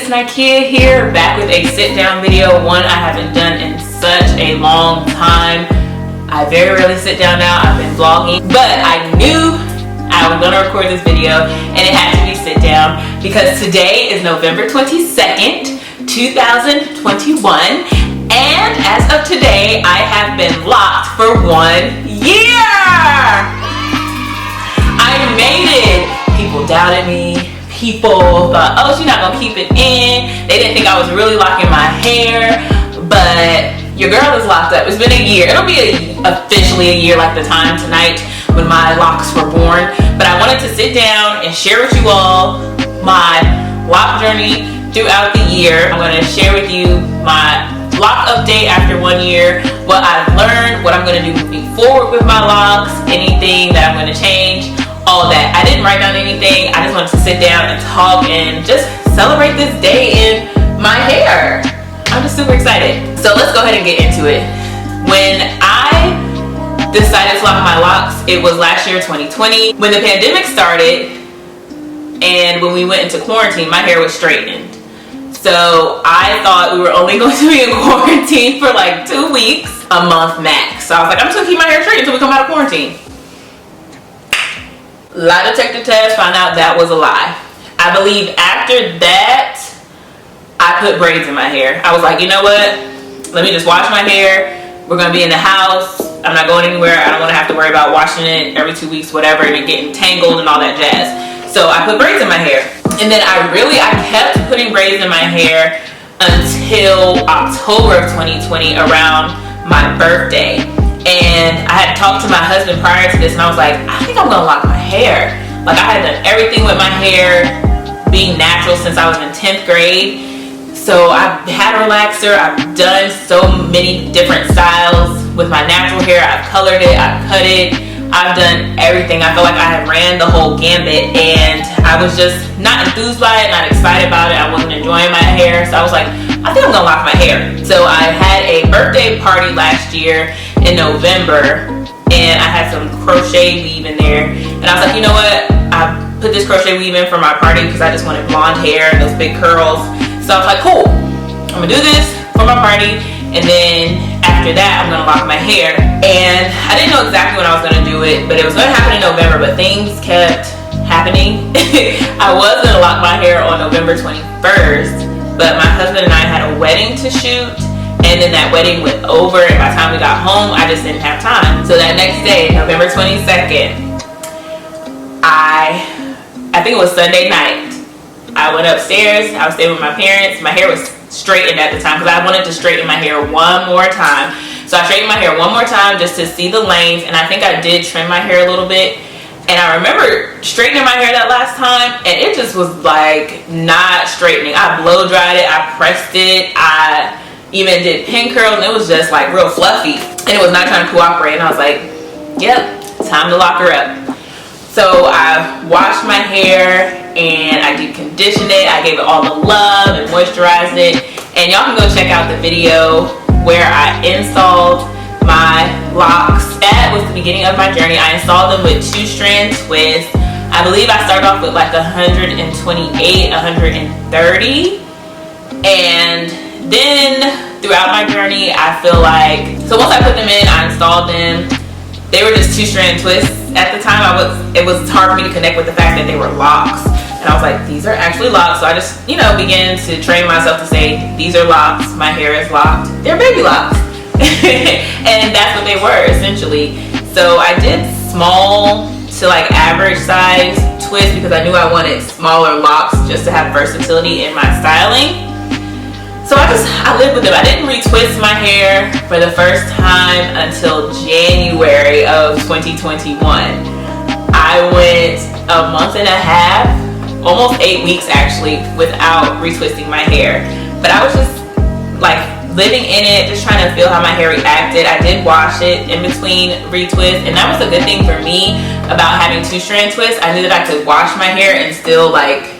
it's Nikea here, back with a sit-down video, one I haven't done in such a long time. I very rarely sit down now. I've been vlogging, but I knew I was gonna record this video and it had to be sit down because today is November 22nd, 2021, and as of today, I have been locked for 1 year. I made it. People doubted me. People thought, oh, she's not gonna keep it in. They didn't think I was really locking my hair, but your girl is locked up. It's been a year. It'll be officially a year like the time tonight when my locks were born. But I wanted to sit down and share with you all my lock journey throughout the year. I'm gonna share with you my lock update after 1 year, what I've learned, what I'm gonna do moving forward with my locks, anything that I'm gonna change, all that. I didn't write down anything. I just wanted to sit down and talk and just celebrate this day in my hair. I'm just super excited. So let's go ahead and get into it. When I decided to lock my locks, it was last year, 2020, when the pandemic started and when we went into quarantine, my hair was straightened. So I thought we were only going to be in quarantine for like 2 weeks, a month max. So I was like, I'm just gonna keep my hair straight until we come out of quarantine. Lie detector test, found out that was a lie. I believe after that, I put braids in my hair. I was like, you know what? Let me just wash my hair. We're gonna be in the house. I'm not going anywhere. I don't wanna have to worry about washing it every 2 weeks, whatever, and it getting tangled and all that jazz. So I put braids in my hair. And then I kept putting braids in my hair until October of 2020, around my birthday. And I had talked to my husband prior to this and I was like, I think I'm gonna lock my hair. Like, I had done everything with my hair being natural since I was in 10th grade. So I've had a relaxer, I've done so many different styles with my natural hair. I've colored it, I've cut it, I've done everything. I feel like I had ran the whole gambit and I was just not enthused by it, not excited about it. I wasn't enjoying my hair. So I was like, I think I'm gonna lock my hair. So I had a birthday party last year in November and I had some crochet weave in there. And I was like, you know what? I put this crochet weave in for my party because I just wanted blonde hair and those big curls. So I was like, cool, I'm gonna do this for my party. And then after that, I'm gonna lock my hair. And I didn't know exactly when I was gonna do it, but it was gonna happen in November, but things kept happening. I was gonna lock my hair on November 21st, but my husband and I had a wedding to shoot, and then that wedding went over, and by the time we got home, I just didn't have time. So that next day, November 22nd, I think it was Sunday night, I went upstairs, I was staying with my parents. My hair was straightened at the time because I wanted to straighten my hair one more time. So I straightened my hair one more time just to see the lanes, and I think I did trim my hair a little bit. And I remember straightening my hair that last time, and it just was like not straightening. I blow dried it, I pressed it, I even did pin curls, and it was just like real fluffy. And it was not trying to cooperate, and I was like, yep, time to lock her up. So I washed my hair and I deep conditioned it. I gave it all the love and moisturized it. And y'all can go check out the video where I installed my locks. That was the beginning of my journey. I installed them with 2-strand twists. I believe I started off with like 128, 130. And then throughout my journey, I feel like, so once I put them in, I installed them. They were just 2-strand twists. At the time, it was hard for me to connect with the fact that they were locks. And I was like, these are actually locks. So I just, began to train myself to say, these are locks, my hair is locked. They're baby locks. And that's what they were, essentially. So I did small to like average size twists because I knew I wanted smaller locks just to have versatility in my styling. So I lived with them. I didn't retwist my hair for the first time until January of 2021. I went a month and a half, almost 8 weeks actually, without retwisting my hair. But I was just like living in it, just trying to feel how my hair reacted. I did wash it in between retwists, and that was a good thing for me about having 2-strand twists. I knew that I could wash my hair and still like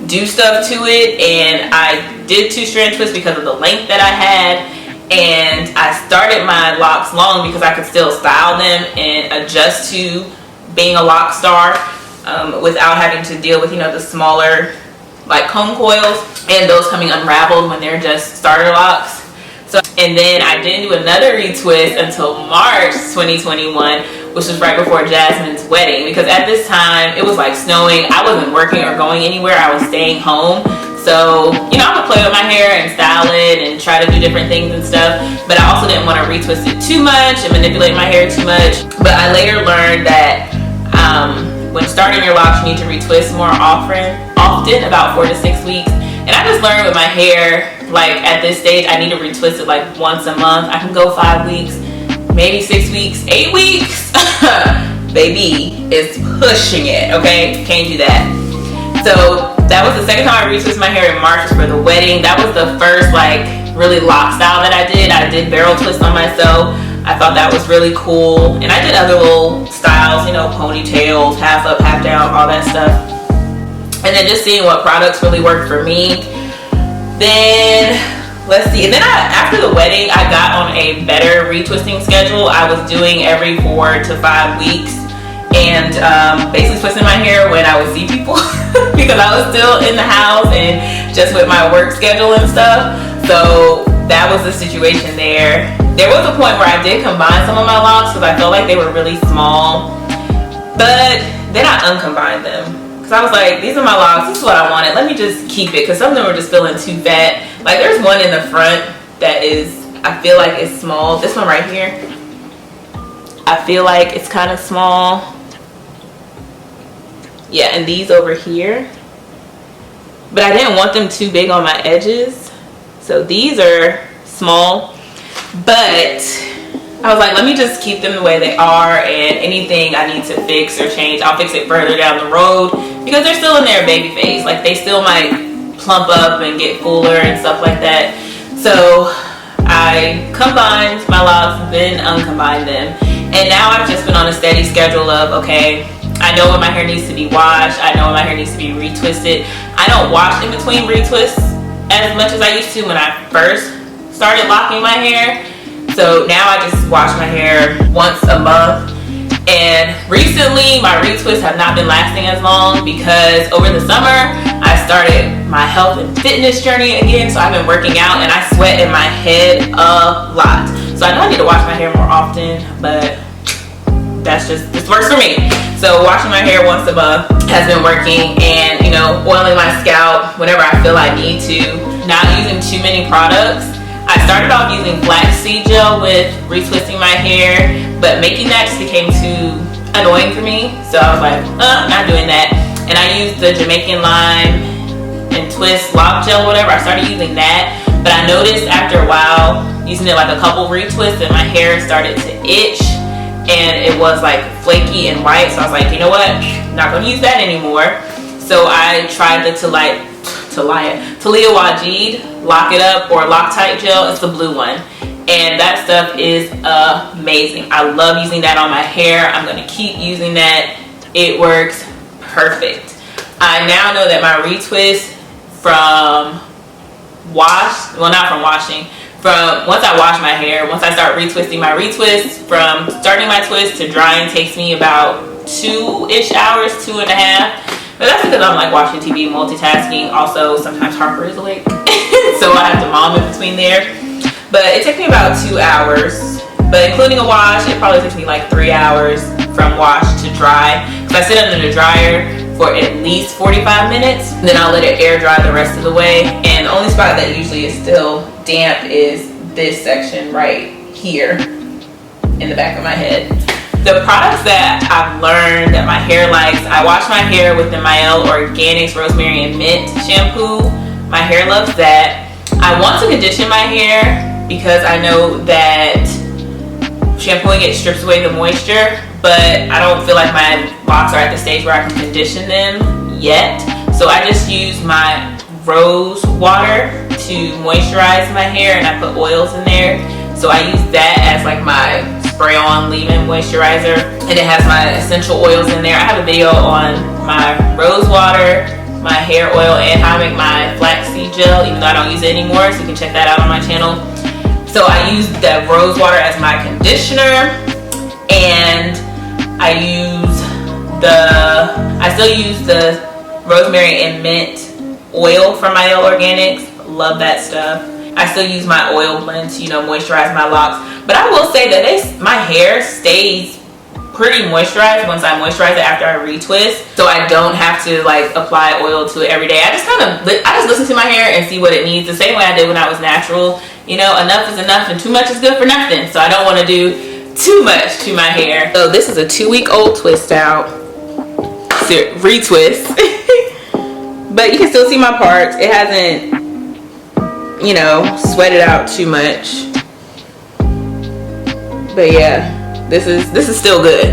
do stuff to it, and I did 2-strand twists because of the length that I had, and I started my locks long because I could still style them and adjust to being a lock star without having to deal with the smaller like comb coils, and those coming unraveled when they're just starter locks. So, and then I didn't do another retwist until March 2021, which was right before Jasmine's wedding, because at this time it was like snowing. I wasn't working or going anywhere. I was staying home. So, you know, I'm gonna play with my hair and style it and try to do different things and stuff, but I also didn't want to retwist it too much and manipulate my hair too much. But I later learned that when starting your locks, you need to retwist more often, about 4 to 6 weeks. And I just learned with my hair, like at this stage, I need to retwist it like once a month. I can go 5 weeks, maybe 6 weeks, 8 weeks. Baby is pushing it, okay? Can't do that. So that was the second time I retwisted my hair in March for the wedding. That was the first like really lock style that I did. I did barrel twist on myself. I thought that was really cool. And I did other little styles, you know, ponytails, half up, half down, all that stuff. And then just seeing what products really worked for me. Then, let's see. And then after the wedding, I got on a better retwisting schedule. I was doing every 4 to 5 weeks. And basically twisting my hair when I would see people because I was still in the house and just with my work schedule and stuff. So that was the situation there. There was a point where I did combine some of my locks because I felt like they were really small, but then I uncombined them because I was like, these are my locks, this is what I wanted, let me just keep it, because some of them were just feeling too fat. Like there's one in the front that is, I feel like it's small. This one right here, I feel like it's kind of small. Yeah, and these over here, but I didn't want them too big on my edges, so these are small. But I was like, let me just keep them the way they are, and anything I need to fix or change, I'll fix it further down the road, because they're still in their baby phase. Like they still might plump up and get fuller and stuff like that. So I combined my locks, then uncombined them, and now I've just been on a steady schedule of, okay, I know when my hair needs to be washed, I know when my hair needs to be retwisted. I don't wash in between retwists as much as I used to when I first started locking my hair. So now I just wash my hair once a month. And recently my retwists have not been lasting as long because over the summer I started my health and fitness journey again. So I've been working out and I sweat in my head a lot. So I know I need to wash my hair more often, but that's just, this works for me. So washing my hair once a month has been working, and you know, oiling my scalp whenever I feel I need to. Not using too many products. I started off using flaxseed gel with retwisting my hair, but making that just became too annoying for me. So I was like, I'm not doing that. And I used the Jamaican lime and twist lock gel, whatever. I started using that, but I noticed after a while, using it like a couple retwists, that my hair started to itch. And it was like flaky and white, so I was like, you know what, I'm not gonna use that anymore. So I tried the Talia Wajid Lock It Up or Loctite gel. It's the blue one, and that stuff is amazing. I love using that on my hair. I'm gonna keep using that. It works perfect. I now know that my retwist from once I wash my hair, once I start retwisting my retwist, from starting my twist to drying takes me about 2-ish hours, 2.5. But that's because I'm like watching TV, multitasking. Also, sometimes Harper is awake, so I have to mom in between there. But it takes me about 2 hours. But including a wash, it probably takes me like 3 hours from wash to dry. So I sit under the dryer for at least 45 minutes. Then I'll let it air dry the rest of the way. And the only spot that usually is still damp is this section right here in the back of my head. The products that I've learned that my hair likes, I wash my hair with the Mielle Organics Rosemary and Mint shampoo. My hair loves that. I want to condition my hair because I know that shampooing it strips away the moisture, but I don't feel like my locks are at the stage where I can condition them yet. So I just use my rose water to moisturize my hair, and I put oils in there. So I use that as like my spray-on leave-in moisturizer, and it has my essential oils in there. I have a video on my rose water, my hair oil, and how I make my flaxseed gel, even though I don't use it anymore, so you can check that out on my channel. So I use the rose water as my conditioner, and I still use the rosemary and mint oil from My Organics. Love that stuff. I still use my oil blend to, you know, moisturize my locks. But I will say that my hair stays pretty moisturized once I moisturize it after I retwist, so I don't have to like apply oil to it every day. I just listen to my hair and see what it needs, the same way I did when I was natural. You know, enough is enough and too much is good for nothing, so I don't want to do too much to my hair. So this is a 2-week-old twist out, retwist. But you can still see my parts. It hasn't, you know, sweated out too much. But yeah, this is still good.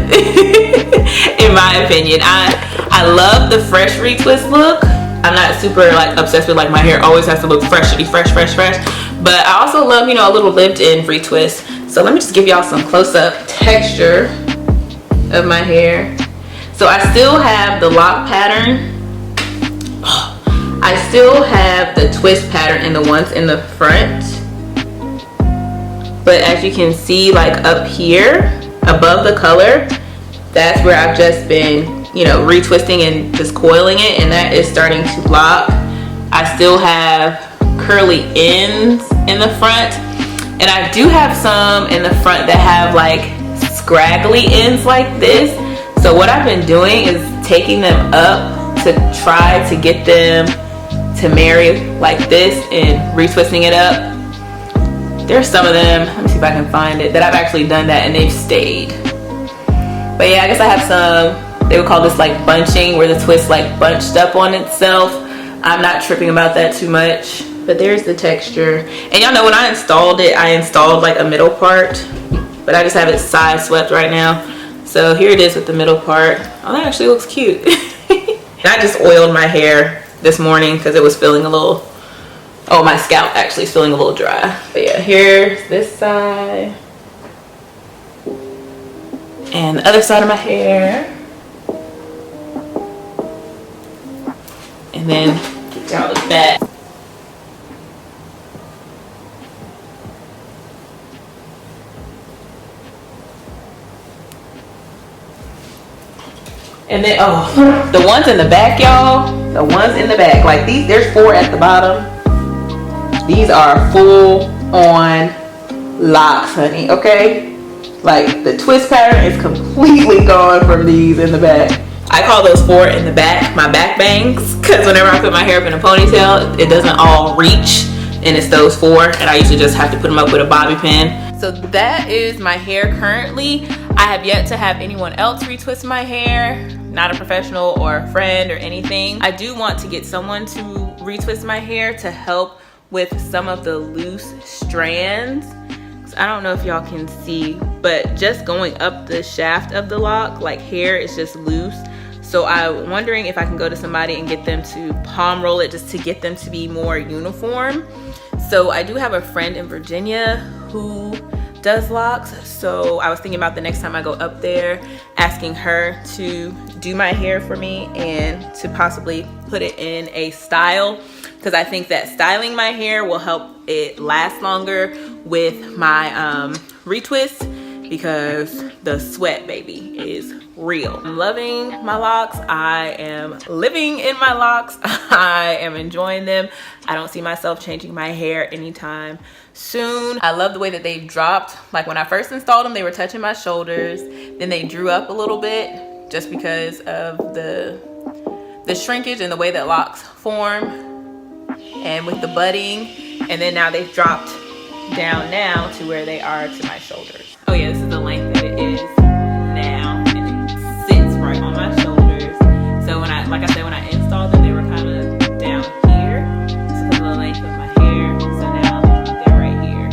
In my opinion. I love the fresh retwist look. I'm not super like obsessed with like my hair always has to look fresh, but I also love, you know, a little lived-in retwist. So let me just give y'all some close-up texture of my hair. So I still have the lock pattern. I still have the twist pattern in the ones in the front. But as you can see, like up here above the color, that's where I've just been, you know, retwisting and just coiling it, and that is starting to lock. I still have curly ends in the front, and I do have some in the front that have like scraggly ends like this. So what I've been doing is taking them up to try to get them to marry like this and retwisting it up. There's some of them, let me see if I can find it, that I've actually done that and they've stayed. But yeah, I guess I have some, they would call this like bunching, where the twist like bunched up on itself. I'm not tripping about that too much, but there's the texture. And y'all know when I installed it, I installed like a middle part, but I just have it side swept right now. So here it is with the middle part. Oh, that actually looks cute. And I just oiled my hair this morning because it was feeling a little, oh, my scalp actually is feeling a little dry. But yeah, here's this side. And the other side of my hair. And then y'all look back. And then, oh, the ones in the back, y'all, the ones in the back, like these, there's 4 at the bottom. These are full on locks, honey, okay? Like the twist pattern is completely gone from these in the back. I call those 4 in the back my back bangs, because whenever I put my hair up in a ponytail, it doesn't all reach, and it's those 4, and I usually just have to put them up with a bobby pin. So that is my hair currently. I have yet to have anyone else retwist my hair, not a professional or a friend or anything. I do want to get someone to retwist my hair to help with some of the loose strands. I don't know if y'all can see, but just going up the shaft of the lock, like hair is just loose. So I'm wondering if I can go to somebody and get them to palm roll it just to get them to be more uniform. So I do have a friend in Virginia who does locks, so I was thinking about the next time I go up there asking her to do my hair for me and to possibly put it in a style, because I think that styling my hair will help it last longer with my retwist, because the sweat, baby, is real. I'm loving my locks. I am living in my locks. I am enjoying them. I don't see myself changing my hair anytime soon. I love the way that they dropped. Like when I first installed them, they were touching my shoulders. Then they drew up a little bit just because of the shrinkage and the way that locks form and with the budding. And then now they've dropped down now to where they are to my shoulders. Oh yeah, this is the length that it is now, and it sits right on my shoulders. So when I, like I said, when I installed them, they were kind of down here. It's because of the length of my hair. So now they're right here.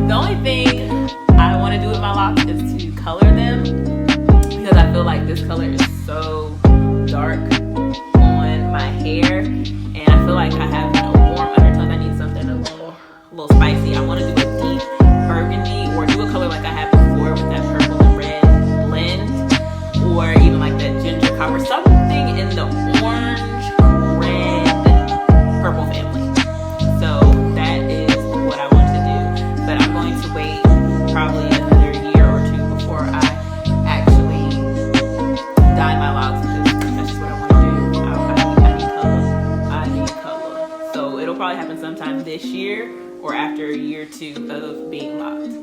The only thing I want to do with my locks is to color them, because I feel like this color is so dark on my hair, and I feel like I have, you know, warm undertones. I need something a little spicy. I want to do a deep burgundy, or do a color like I had before with that purple and red blend, or even like that ginger copper, something in the orange, red, purple 2 of being locked.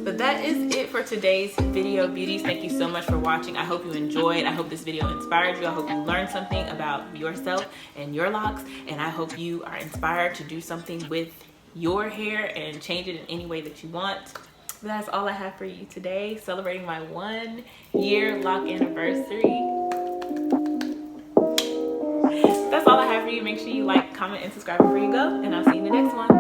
But that is it for today's video, beauties. Thank you so much for watching. I hope you enjoyed. I hope this video inspired you. I hope you learned something about yourself and your locks. And I hope you are inspired to do something with your hair and change it in any way that you want. But that's all I have for you today, celebrating my 1-year lock anniversary. That's all I have for you. Make sure you like, comment, and subscribe before you go. And I'll see you in the next one.